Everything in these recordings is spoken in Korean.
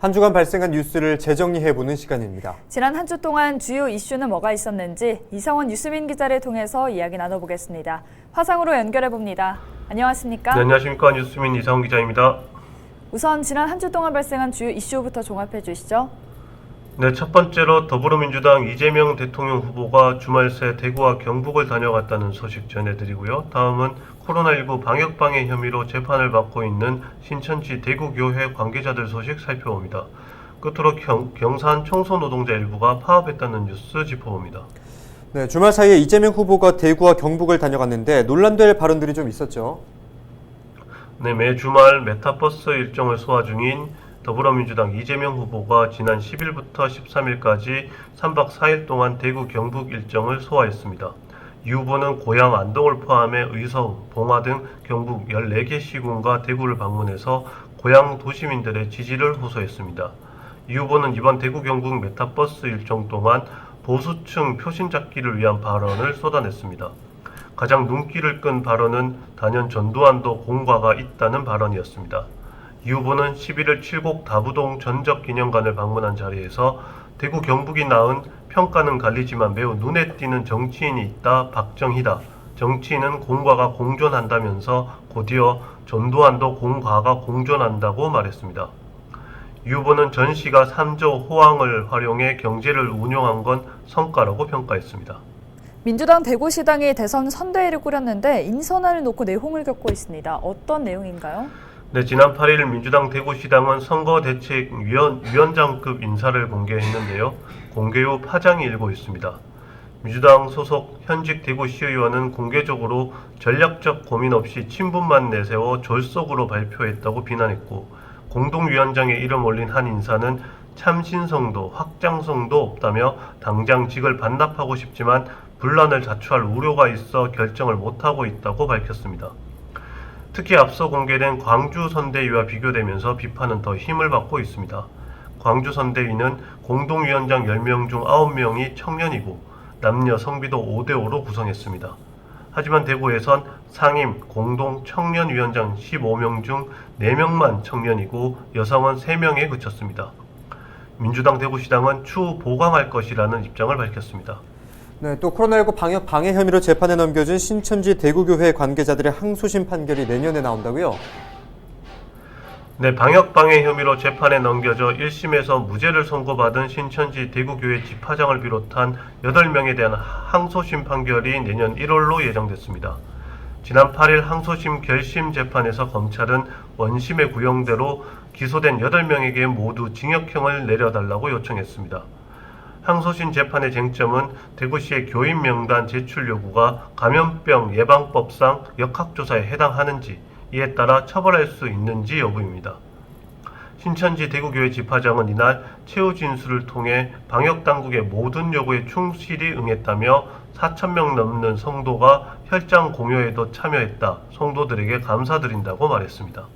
한 주간 발생한 뉴스를 재정리해보는 시간입니다. 지난 한 주 동안 주요 이슈는 뭐가 있었는지 이성원 뉴스민 기자를 통해서 이야기 나눠보겠습니다. 화상으로 연결해봅니다. 안녕하십니까? 네, 안녕하십니까. 뉴스민 이성원 기자입니다. 우선 지난 한 주 동안 발생한 주요 이슈부터 종합해 주시죠. 네, 첫 번째로 더불어민주당 이재명 대통령 후보가 주말 새 대구와 경북을 다녀갔다는 소식 전해드리고요. 다음은 코로나19 방역방해 혐의로 재판을 받고 있는 신천지 대구교회 관계자들 소식 살펴봅니다. 끝으로 경산 청소노동자 일부가 파업했다는 뉴스 짚어봅니다. 네, 주말 사이에 이재명 후보가 대구와 경북을 다녀갔는데 논란될 발언들이 좀 있었죠. 네, 매 주말 메타버스 일정을 소화 중인 더불어민주당 이재명 후보가 지난 10일부터 13일까지 3박 4일 동안 대구 경북 일정을 소화했습니다. 이 후보는 고향 안동을 포함해 의성, 봉화 등 경북 14개 시군과 대구를 방문해서 고향 도시민들의 지지를 호소했습니다. 이 후보는 이번 대구 경북 메타버스 일정 동안 보수층 표심 잡기를 위한 발언을 쏟아냈습니다. 가장 눈길을 끈 발언은 단연 전두환도 공과가 있다는 발언이었습니다. 이 후보는 11일 칠곡 다부동 전적기념관을 방문한 자리에서 대구 경북이 낳은 평가는 갈리지만 매우 눈에 띄는 정치인이 있다 박정희다. 정치인은 공과가 공존한다면서 곧이어 전두환도 공과가 공존한다고 말했습니다. 이 후보는 전시가 3조 호황을 활용해 경제를 운용한 건 성과라고 평가했습니다. 민주당 대구시당이 대선 선대위를 꾸렸는데 인선안을 놓고 내홍을 겪고 있습니다. 어떤 내용인가요? 네, 지난 8일 민주당 대구시당은 선거대책위원장급 인사를 공개했는데요. 공개 후 파장이 일고 있습니다. 민주당 소속 현직 대구시의원은 공개적으로 전략적 고민 없이 친분만 내세워 졸속으로 발표했다고 비난했고, 공동위원장에 이름 올린 한 인사는 참신성도 확장성도 없다며 당장 직을 반납하고 싶지만 분란을 자초할 우려가 있어 결정을 못하고 있다고 밝혔습니다. 특히 앞서 공개된 광주 선대위와 비교되면서 비판은 더 힘을 받고 있습니다. 광주 선대위는 공동위원장 10명 중 9명이 청년이고 남녀 성비도 5대5로 구성했습니다. 하지만 대구에선 상임 공동 청년위원장 15명 중 4명만 청년이고 여성은 3명에 그쳤습니다. 민주당 대구시당은 추후 보강할 것이라는 입장을 밝혔습니다. 네, 또 코로나19 방역 방해 혐의로 재판에 넘겨진 신천지 대구교회 관계자들의 항소심 판결이 내년에 나온다고요? 네, 방역 방해 혐의로 재판에 넘겨져 1심에서 무죄를 선고받은 신천지 대구교회 집화장을 비롯한 8명에 대한 항소심 판결이 내년 1월로 예정됐습니다. 지난 8일 항소심 결심 재판에서 검찰은 원심의 구형대로 기소된 8명에게 모두 징역형을 내려달라고 요청했습니다. 항소심 재판의 쟁점은 대구시의 교인 명단 제출 요구가 감염병 예방법상 역학조사에 해당하는지, 이에 따라 처벌할 수 있는지 여부입니다. 신천지 대구교회 집화장은 이날 최후 진술을 통해 방역당국의 모든 요구에 충실히 응했다며 4,000명 넘는 성도가 혈장 공여에도 참여했다, 성도들에게 감사드린다고 말했습니다.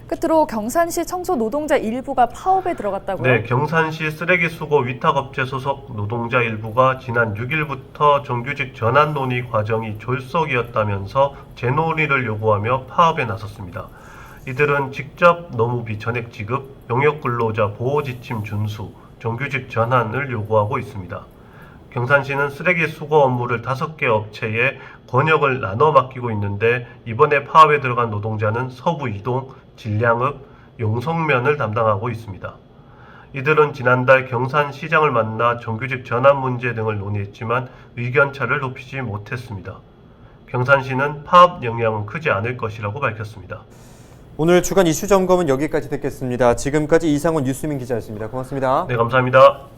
끝으로 경산시 청소노동자 일부가 파업에 들어갔다고요? 네, 경산시 쓰레기 수거 위탁업체 소속 노동자 일부가 지난 6일부터 정규직 전환 논의 과정이 졸속이었다면서 재논의를 요구하며 파업에 나섰습니다. 이들은 직접 노무비 전액 지급, 용역근로자 보호지침 준수, 정규직 전환을 요구하고 있습니다. 경산시는 쓰레기 수거 업무를 5개 업체에 권역을 나눠 맡기고 있는데 이번에 파업에 들어간 노동자는 서부 이동, 진량읍, 용성면을 담당하고 있습니다. 이들은 지난달 경산시장을 만나 정규직 전환 문제 등을 논의했지만 의견차를 높이지 못했습니다. 경산시는 파업 영향은 크지 않을 것이라고 밝혔습니다. 오늘 주간 이슈 점검은 여기까지 듣겠습니다. 지금까지 이상원 뉴스민 기자였습니다. 고맙습니다. 네, 감사합니다.